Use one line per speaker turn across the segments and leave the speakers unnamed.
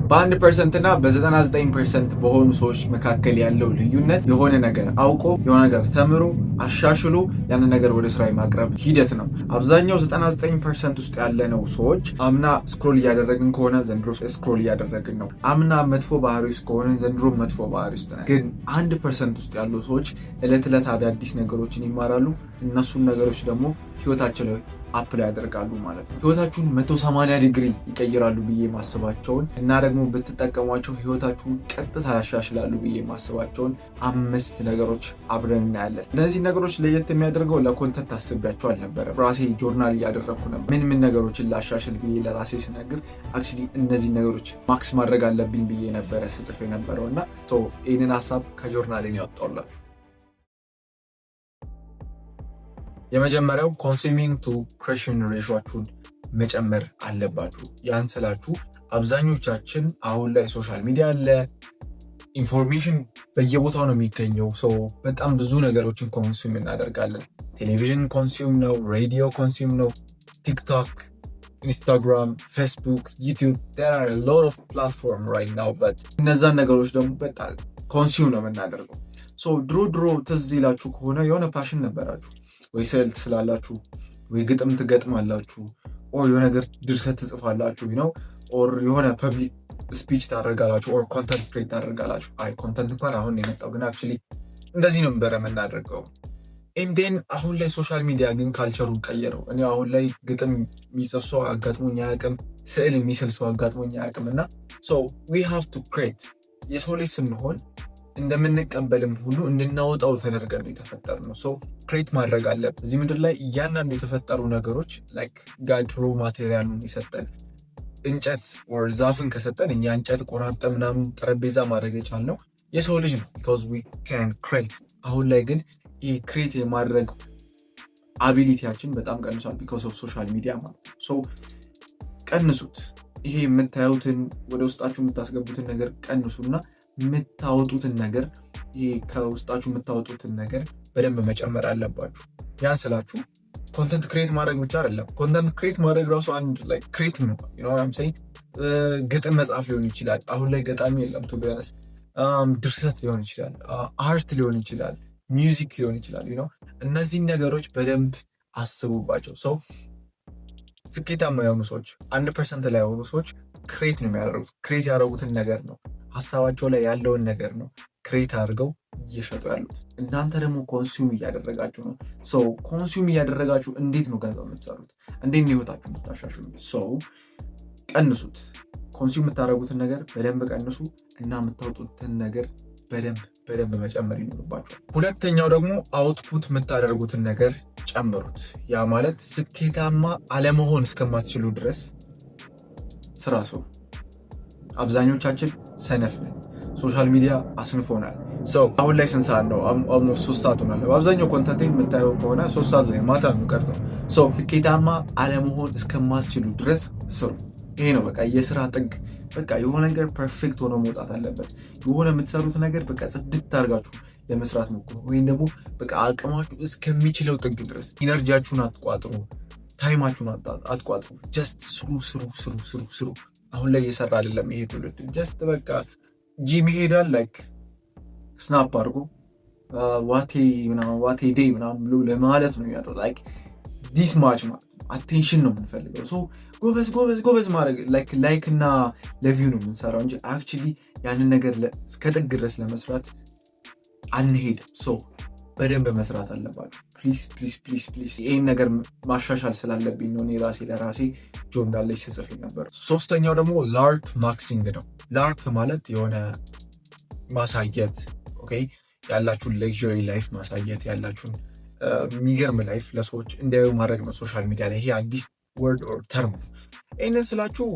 በ1% እና በ99% በሆኑ ሰዎች መካከል ያለው ልዩነት የሆነ ነገር አውቆ የሆነ ነገር ተምሮ አሻሽሎ ያንን ነገር ወደ ስራ የማቅረብ ሂደት ነው። አብዛኛው 99% ውስጥ ያለነው ሰዎች አምና ስክሮል እያደረግን ከሆነ ዘንድሮ ስክሮል እያደረግን ነው። አምና መጥፎ ባህሪ ውስጥ ከሆነ ዘንድሮ መጥፎ ባህሪ ውስጥ ነው። ግን 1% ውስጥ ያሉ ሰዎች ዕለት ዕለት አዳዲስ ነገሮችን ይማራሉ። እነሱን ነገሮች ደግሞ ህይወታቸው ላይ አፕላይ ያደርጋሉ ማለት ነው። ህይወታችሁን 180 ዲግሪ ይቀይራሉ ብዬ ማስባቸውን እና ደግሞ ብትጠቀሟቸው ህይወታችሁን ቀጥታ ያሻሽላሉ ብዬ ማስባቸውን 5 ነገሮች አብረን እናያለን። እነዚህ ነገሮች ለየት የሚያደርገው ለኮንተንት አስቤያቸው አልነበረም። ራሴ ጆርናል እያደረግኩ ነበር። ምን ነገሮችን ላሻሽል ብዬ ለራሴ ስነግር አክቹሊ እነዚህ ነገሮች ማክስ ማድረግ አለብኝ ብዬ ነበረ ስጽፍ የነበረው እና ይህንን ሀሳብ ከጆርናሌ ያወጣሁላችሁ። የመጀመሪያው ኮንሱሚንግ ቱ ክሬሽን ሬሾአችሁን መጨመር አለባችሁ። ያን ስላችሁ አብዛኞቻችን አሁን ላይ ሶሻል ሚዲያ አለ፣ ኢንፎርሜሽን በየቦታው ነው የሚገኘው። በጣም ብዙ ነገሮችን ኮንሱም እናደርጋለን። ቴሌቪዥን ኮንሱም ነው፣ ሬዲዮ ኮንሱም ነው፣ ቲክቶክ፣ ኢንስታግራም፣ ፌስቡክ፣ ዩቲዩብ there are a lot of platform right now but እነዛን ነገሮች ደግሞ በጣም ኮንሱም ነው የምናደርገው። ድሮ ትዝ ይላችሁ ከሆነ የሆነ ፓሽን ነበራችሁ ወይ ስዕል ትስላላችሁ ወይ ግጥም ትገጥማላችሁ ኦር የሆነ ነገር ድርሰት ትጽፋላችሁ ኦር የሆነ ፐብሊክ ስፒች ታደርጋላችሁ ኦር ኮንተንት ክሬት ታደርጋላችሁ። ኮንተንት እንኳን አሁን የመጣው ግን አክቹሊ እንደዚህ ነው የምናደርገው። ኤንዴን አሁን ላይ ሶሻል ሚዲያ ግን ካልቸሩን ቀየረው። እኔ አሁን ላይ ግጥም የሚጽፍ ሰው አጋጥሞኝ አያውቅም፣ ስዕል የሚስል ሰው አጋጥሞኝ አያውቅም። እና we have to create የሰው ልጅ ስንሆን እንደምንቀበልም ሁሉ እንድናወጣው ተደርገን የተፈጠርነው። ክሬት ማድረግ አለብን። እዚህ ምድር ላይ እያንዳንዱ የተፈጠሩ ነገሮች ላይክ ጋድ ሮ ማቴሪያሉን ይሰጠን። እንጨት or ዛፍን ከሰጠን እኛ እንጨት ቆራርጠን ምናምን ጠረጴዛ ማድረግ የቻልነው የሰው ልጅ ነው because we can create። አሁን ላይ ግን ይሄ ክሬት የማድረግ አቢሊቲያችን በጣም ቀንሷል because of social media ማለት ነው። ቀንሱት። ይሄ የምታዩትን ወደ ውስጣችሁ የምታስገቡትን ነገር ቀንሱና የምታወጡትን ነገር ከውስጣችሁ የምታወጡትን ነገር በደንብ መጨመር አለባችሁ። ያን ስላችሁ ኮንተንት ክሬት ማድረግ ብቻ አይደለም። ኮንተንት ክሬት ማድረግ ራሱ አንድ ላይ ክሬት ነው። ግጥም መጻፍ ሊሆን ይችላል። አሁን ላይ ገጣሚ የለም ቱ ቢያንስ ድርሰት ሊሆን ይችላል፣ አርት ሊሆን ይችላል፣ ሚውዚክ ሊሆን ይችላል። እነዚህን ነገሮች በደንብ አስቡባቸው። ስኬታማ የሆኑ ሰዎች 1% ላይ የሆኑ ሰዎች ክሬት ነው የሚያደርጉት። ክሬት ያደረጉትን ነገር ነው፣ ሀሳባቸው ላይ ያለውን ነገር ነው ክሬት አድርገው እየሸጡ ያሉት። እናንተ ደግሞ ኮንሱም እያደረጋችሁ ነው። ኮንሱም እያደረጋችሁ እንዴት ነው ገንዘብ የምትሰሩት? እንዴት ነው ህይወታችሁ የምታሻሽሉት? ቀንሱት። ኮንሱም የምታደርጉትን ነገር በደንብ ቀንሱ እና የምታወጡትን ነገር በደንብ መጨመር ይኖርባችኋል። ሁለተኛው ደግሞ አውትፑት የምታደርጉትን ነገር ጨምሩት። ያ ማለት ስኬታማ አለመሆን እስከማትችሉ ድረስ ስራ ሰው። አብዛኞቻችን ሰነፍ ነን። ሶሻል ሚዲያ አስንፎናል። አሁን ላይ ስንት ሰዓት ነው? ኦልሞስት 3 ሰዓት ሆኗል። አብዛኛው ኮንተንት የምታየው ከሆነ 3 ሰዓት ላይ ማታ ነው ቀርተው። ስኬታማ አለመሆን እስከማትችሉ ድረስ ስሩ። ይሄ ነው በቃ የስራ ጥግ። በቃ የሆነ ነገር ፐርፌክት ሆኖ መውጣት አለበት። የሆነ የምትሰሩት ነገር በቃ ጽድት አድርጋችሁ ለመስራት ሞክሩ። ወይም ደግሞ በቃ አቅማችሁ እስከሚችለው ጥግ ድረስ ኢነርጂያችሁን አትቋጥሩ፣ ታይማችሁን አትቋጥሩ። ጀስት ስሩ። አሁን ላይ እየሰራ አይደለም ይሄ ትውልድ። ጀስት በቃ ጂም ይሄዳል፣ ላይክ ስናፕ አድርጎ ዋቴ ዴይ ምናምን ብሎ ለማለት ነው ያለው። ላይክ ዲስ ማች ማለት አቴንሽን ነው የምንፈልገው። ጎበዝ ማድረግ ላይክ እና ለቪው ነው የምንሰራው እንጂ አክቹሊ ያንን ነገር እስከ ጥግ ድረስ ለመስራት አንሄድም። በደንብ መስራት አለባችሁ። ፕሊዝ ይህን ነገር ማሻሻል ስላለብኝ ነው እኔ ለራሴ ጆርናል ላይ ስጽፍ ነበር። ሶስተኛው ደግሞ ላርክ ማክሲንግ ነው። ላርክ ማለት የሆነ ማሳየት፣ ያላችሁን ሌክዠሪ ላይፍ ማሳየት፣ ያላችሁን የሚገርም ላይፍ ለሰዎች እንዲያዩ ማድረግ ነው ሶሻል ሚዲያ ላይ። ይሄ አዲስ ወርድ ኦር ተርም። ይህንን ስላችሁ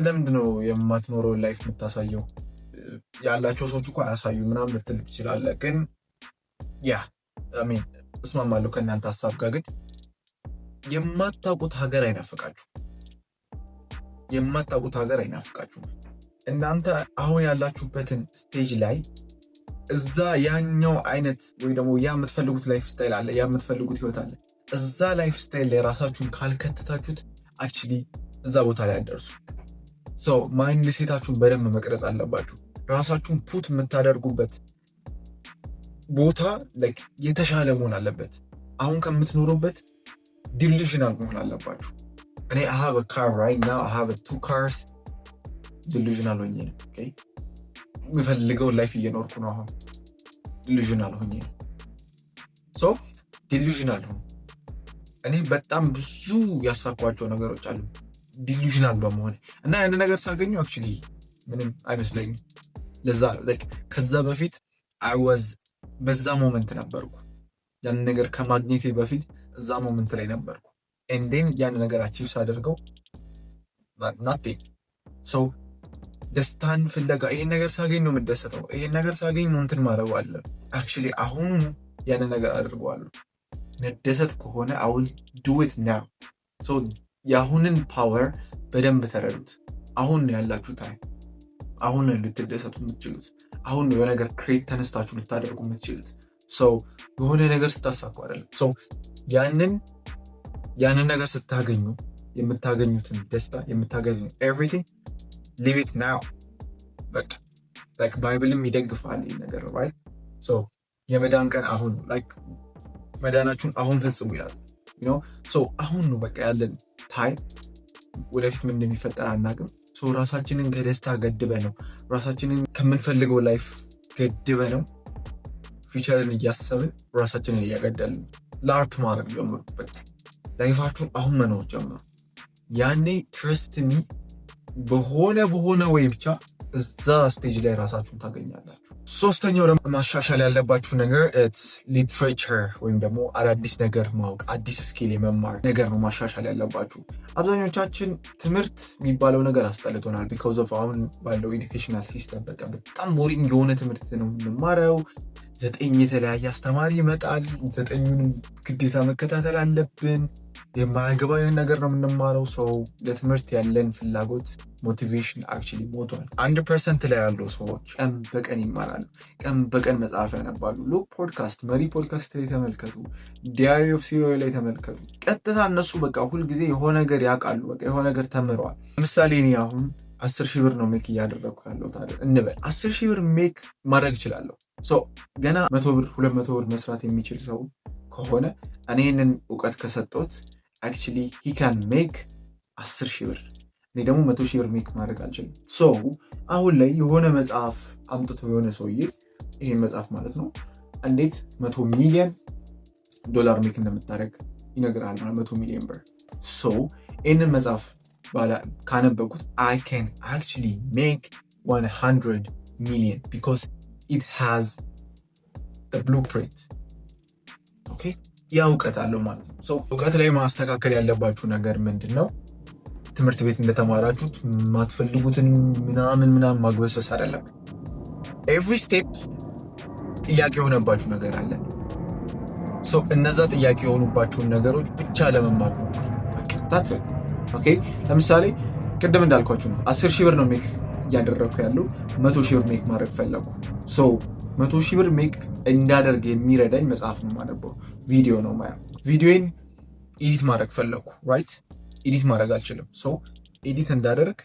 ለምንድነው የማትኖረው ላይፍ የምታሳየው? ያላቸው ሰዎች እኮ አያሳዩ ምናምን ልትል ትችላለህ። ግን እስማማለሁ ከእናንተ ሀሳብ ጋር። ግን የማታውቁት ሀገር አይናፍቃችሁ። እናንተ አሁን ያላችሁበትን ስቴጅ ላይ እዛ ያኛው አይነት ወይ ደግሞ ያ የምትፈልጉት ላይፍ ስታይል አለ፣ ያ የምትፈልጉት ህይወት አለ። እዛ ላይፍ ስታይል ላይ ራሳችሁን ካልከተታችሁት አክቹሊ እዛ ቦታ ላይ አደርሱ። ሶ ማይንድ ሴታችሁን በደንብ መቅረጽ አለባችሁ። ራሳችሁን ፑት የምታደርጉበት ቦታ ላይክ የተሻለ መሆን አለበት። አሁን ከምትኖሩበት ዲሉዥናል መሆን አለባችሁ። እኔ I have a car right now, I have 2 cars ዲሉዥናል ሆኜ ነው። ኦኬ የምፈልገው ላይፍ እየኖርኩ ነው። አሁን ዲሉዥናል ሆኜ ነው። ሶ ዲሉዥናል ሆኜ እኔ በጣም ብዙ ያሳኳቸው ነገሮች አሉ ዲሉዥናል በመሆን እና ያን ነገር ሳገኘው አክቹሊ ምንም አይመስለኝም። ለዛ ላይክ ከዛ በፊት I was በዛ ሞመንት ነበርኩ። ያን ነገር ከማግኘቴ በፊት እዛ ሞመንት ላይ ነበርኩ። and then ያን ነገር አቺቭ ሳደርገው nothing so ደስታን ፍለጋ ይሄን ነገር ሳገኝ ነው የምደሰተው። ይሄን ነገር ሳገኝ ነው እንትን ማድረግ አለ actually አሁን ያን ነገር አድርገዋለሁ። መደሰት ከሆነ I will do it now so የአሁንን ፓወር በደንብ ተረዱት። አሁን ነው ያላችሁ ታይም። አሁን ነው ልትደሰቱ የምትችሉት። አሁን ነው የሆነ ነገር ክሬት ተነስታችሁ ልታደርጉ የምትችሉት። ሰው የሆነ ነገር ስታሳኩ አይደለም። ሰው ያንን ነገር ስታገኙ የምታገኙትን ደስታ የምታገኙት everything live it now በቃ like ባይብልም ይደግፋል ይሄ ነገር right so የመዳን ቀን አሁን ነው like መዳናችሁን አሁን ፈጽሙ ይላል you know so አሁን ነው በቃ ያለን ታይም። ወደፊት ምን እንደሚፈጠር አናውቅም። ሶ ራሳችንን ከደስታ ገድበ ነው ራሳችንን ከምንፈልገው ላይፍ ገድበ ነው ፊቸርን እያሰብን ራሳችንን እያገደልን ላርፕ ማድረግ ጀምሩ። በቃ ላይፋችሁን አሁን መኖር ጀምሩ። ያኔ ትረስት ሚ በሆነ ወይ ብቻ እዛ ስቴጅ ላይ ራሳችሁን ታገኛላችሁ። ሶስተኛው ደግሞ ማሻሻል ያለባችሁ ነገር ሊትሬቸር ወይም ደግሞ አዳዲስ ነገር ማወቅ፣ አዲስ ስኪል የመማር ነገር ነው ማሻሻል ያለባችሁ። አብዛኞቻችን ትምህርት የሚባለው ነገር አስጠልቶናል። ቢኮዝ ኦፍ አሁን ባለው ኤዱኬሽናል ሲስተም በጣም ቦሪንግ የሆነ ትምህርት ነው የምንማረው። 9 የተለያየ አስተማሪ ይመጣል። 9ኙንም ግዴታ መከታተል አለብን። የማያገባን ነገር ነው የምንማረው። ሰው ለትምህርት ያለን ፍላጎት ሞቲቬሽን አክቹሊ ሞቷል። 1% ላይ ያሉ ሰዎች ቀን በቀን ይማራሉ፣ ቀን በቀን መጽሐፍ ያነባሉ። ሉክ ፖድካስት፣ መሪ ፖድካስት ላይ ተመልከቱ፣ ዲያሪ ኦፍ ሲኦ ላይ ተመልከቱ። ቀጥታ እነሱ በቃ ሁልጊዜ የሆነ ነገር ያውቃሉ፣ በቃ የሆነ ነገር ተምረዋል። ለምሳሌ እኔ አሁን 10,000 ብር ነው ሜክ እያደረግኩ ያለው ታዲያ እንበል 10,000 ብር ሜክ ማድረግ እችላለሁ። ገና 100 ብር 200 ብር መስራት የሚችል ሰው ከሆነ እኔ ይህንን እውቀት ከሰጠሁት actually he can make 10,000 ብር። እኔ ደግሞ 100,000 ብር ሜክ ማድረግ አልችልም። አሁን ላይ የሆነ መጽሐፍ አምጥቶ የሆነ ሰውዬ ይሄን መጽሐፍ ማለት ነው እንዴት 100 ሚሊዮን ዶላር ሜክ እንደምታደርግ ይነግራል ማለት 100 ሚሊዮን ብር። ይህንን መጽሐፍ ካነበብኩት I can actually make 100 million because it has the blueprint. okay ያ እውቀት አለው ማለት ነው። እውቀት ላይ ማስተካከል ያለባችሁ ነገር ምንድን ነው? ትምህርት ቤት እንደተማራችሁት ማትፈልጉትን ምናምን ማግበስበስ አይደለም። ኤቭሪ ስቴፕ ጥያቄ የሆነባችሁ ነገር አለ። እነዛ ጥያቄ የሆኑባችሁን ነገሮች ብቻ ለመማር ነው። ኦኬ ለምሳሌ ቅድም እንዳልኳችሁ ነው 10,000 ብር ነው ሜክ እያደረግኩ ያለው 100,000 ብር ሜክ ማድረግ ፈለኩ። 100,000 ብር ሜክ እንዳደርግ የሚረዳኝ መጽሐፍ ነው ማነበው፣ ቪዲዮ ነው ማየው። ቪዲዮን ኤዲት ማድረግ ፈለኩ ራይት፣ ኤዲት ማድረግ አልችልም። ኤዲት እንዳደርግ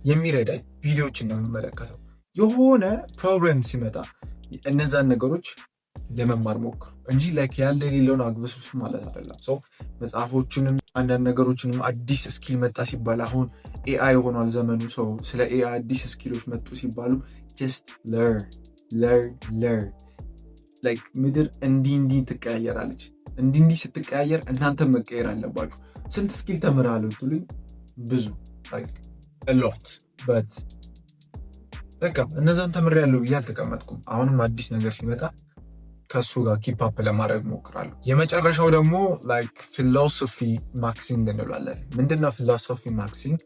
የሚረዳኝ ቪዲዮዎችን ነው የምመለከተው። የሆነ ፕሮግራም ሲመጣ እነዛን ነገሮች ለመማር ሞክሩ እንጂ ላይክ ያለ የሌለውን አግበስብሱ ማለት አይደለም። መጽሐፎችንም አንዳንድ ነገሮችንም አዲስ ስኪል መጣ ሲባል አሁን ኤአይ ሆኗል ዘመኑ። ስለ ኤአይ አዲስ ስኪሎች መጡ ሲባሉ just learn like ምድር እንዲህ ትቀያየራለች። እንዲህ ስትቀያየር እናንተ መቀየር አለባችሁ። ስንት ስኪል ተምራለሁ ትሉኝ? ብዙ like a lot but በቃ እነዛን ተምሬያለሁ ብዬ አልተቀመጥኩም። አሁንም አዲስ ነገር ሲመጣ ከሱ ጋር ኪፕ አፕ ለማድረግ ሞክራለሁ። የመጨረሻው ደግሞ like philosophy maxing እንላለን። ምንድነው philosophy maxing?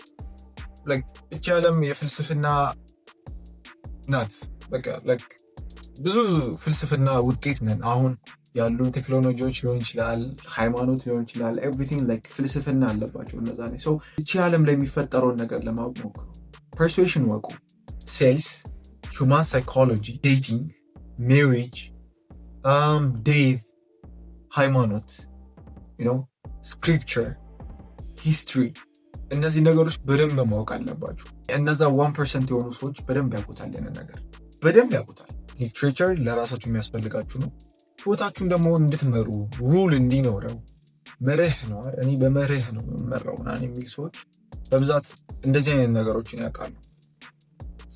like እቺ ዓለም የፍልስፍና ናት። በቃ like ብዙ ፍልስፍና ውጤት ነን። አሁን ያሉ ቴክኖሎጂዎች ሊሆን ይችላል፣ ሃይማኖት ሊሆን ይችላል፣ ኤቭሪቲንግ like ፍልስፍና አለባቸው እነዛ ላይ። እቺ ዓለም ላይ የሚፈጠረውን ነገር ለማወቅ ሞክሩ። ፐርሱዌሽን ወቁ፣ ሴልስ፣ ሁማን ሳይኮሎጂ፣ ዴቲንግ፣ ሜሪጅ፣ ዴት፣ ሃይማኖት፣ ስክሪፕቸር፣ ሂስትሪ፣ እነዚህ ነገሮች በደንብ ማወቅ አለባችሁ። እነዛ 1% የሆኑ ሰዎች በደንብ ያውቁታል፣ ያንን ነገር በደንብ ያውቁታል። ሊትሬቸር ለራሳችሁ የሚያስፈልጋችሁ ነው። ህይወታችሁን ደግሞ እንድትመሩ ሩል እንዲኖረው መርህ ነው። እኔ በመርህ ነው የምመራው ምናምን የሚል ሰዎች በብዛት እንደዚህ አይነት ነገሮችን ያውቃሉ።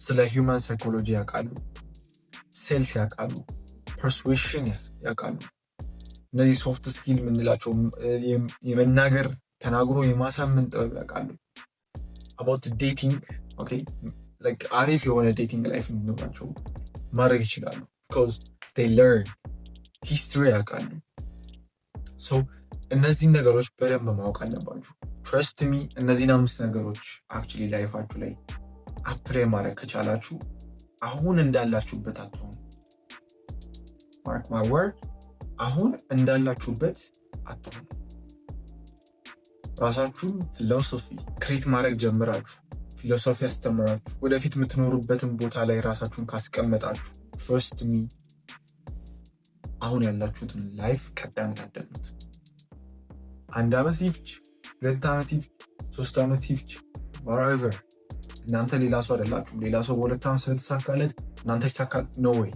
ስለ ሂውማን ሳይኮሎጂ ያውቃሉ፣ ሴልስ ያውቃሉ፣ ፐርስዌሽን ያውቃሉ። እነዚህ ሶፍት ስኪል የምንላቸው የመናገር ተናግሮ የማሳመን ጥበብ ያውቃሉ። አባውት ዴቲንግ አሪፍ የሆነ ዴቲንግ ላይፍ እንዲኖራቸው ማድረግ ይችላሉ። ቢኮዝ they learn ሂስትሪ ያውቃሉ። እነዚህን ነገሮች በደንብ ማወቅ አለባችሁ። ትረስት ሚ እነዚህን 5 ነገሮች አክቹዋሊ ላይፋችሁ ላይ አፕላይ ማድረግ ከቻላችሁ አሁን እንዳላችሁበት አትሆኑ። ማርክ ማይ ወርድ፣ አሁን እንዳላችሁበት አትሆኑ። ራሳችሁን ፊሎሶፊ ክሬት ማድረግ ጀምራችሁ ፊሎሶፊ ያስተምራችሁ ወደፊት የምትኖሩበትን ቦታ ላይ ራሳችሁን ካስቀመጣችሁ ትረስት ሚ አሁን ያላችሁትን ላይፍ ቀዳም ታደሉት። 1 ዓመት ይፍጅ፣ 2 ዓመት ይፍጅ፣ 3 ዓመት ይፍጅ፣ whatever እናንተ ሌላ ሰው አይደላችሁም። ሌላ ሰው በ2 ዓመት ስለተሳካለት እናንተ ይሳካል ነው ወይ?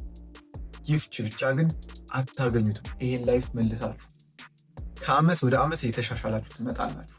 ይፍጅ ብቻ ግን አታገኙትም። ይሄን ላይፍ መልሳችሁ ከዓመት ወደ ዓመት የተሻሻላችሁ ትመጣላችሁ።